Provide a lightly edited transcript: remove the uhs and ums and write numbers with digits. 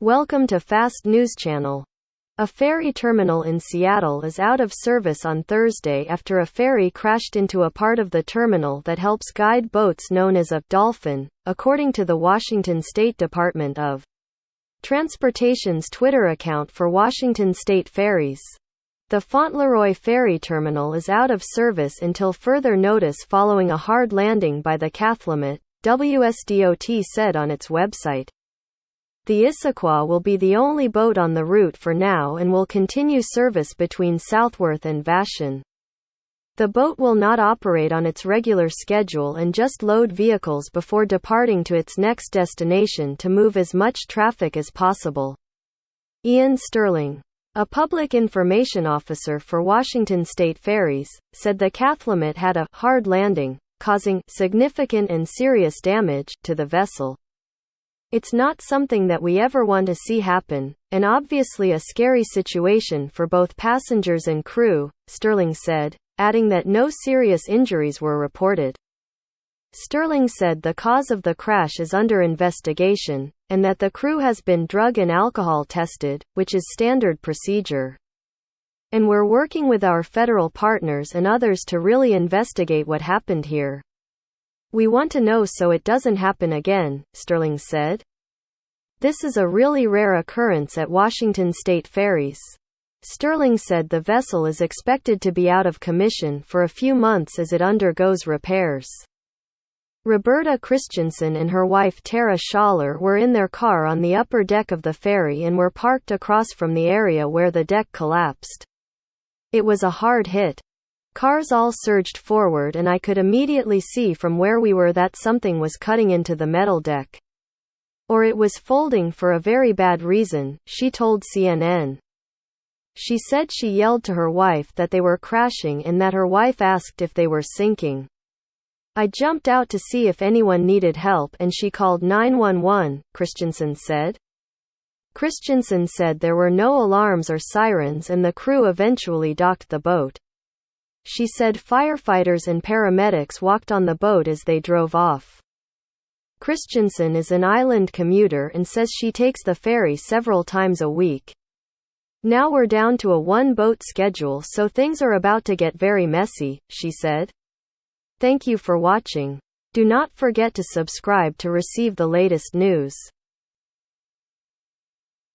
Welcome to Fast News Channel. A ferry terminal in Seattle is out of service on Thursday after a ferry crashed into a part of the terminal that helps guide boats known as a dolphin, according to the Washington State Department of Transportation's Twitter account for Washington State Ferries. The Fauntleroy Ferry Terminal is out of service until further notice following a hard landing by the Cathlamet, WSDOT said on its website. The Issaquah will be the only boat on the route for now and will continue service between Southworth and Vashon. The boat will not operate on its regular schedule and just load vehicles before departing to its next destination to move as much traffic as possible. Ian Sterling, a public information officer for Washington State Ferries, said the Cathlamet had a hard landing, causing significant and serious damage to the vessel. It's not something that we ever want to see happen, and obviously a scary situation for both passengers and crew, Sterling said, adding that no serious injuries were reported. Sterling said the cause of the crash is under investigation, and that the crew has been drug and alcohol tested, which is standard procedure. And we're working with our federal partners and others to really investigate what happened here. We want to know so it doesn't happen again, Sterling said. This is a really rare occurrence at Washington State Ferries. Sterling said the vessel is expected to be out of commission for a few months as it undergoes repairs. Roberta Christensen and her wife Tara Schaller were in their car on the upper deck of the ferry and were parked across from the area where the deck collapsed. It was a hard hit. Cars all surged forward and I could immediately see from where we were that something was cutting into the metal deck. Or it was folding for a very bad reason, she told CNN. She said she yelled to her wife that they were crashing and that her wife asked if they were sinking. I jumped out to see if anyone needed help and she called 911, Christensen said. Christensen said there were no alarms or sirens and the crew eventually docked the boat. She said firefighters and paramedics walked on the boat as they drove off. Christensen is an island commuter and says she takes the ferry several times a week. Now we're down to a one-boat schedule, so things are about to get very messy, she said. Thank you for watching. Do not forget to subscribe to receive the latest news.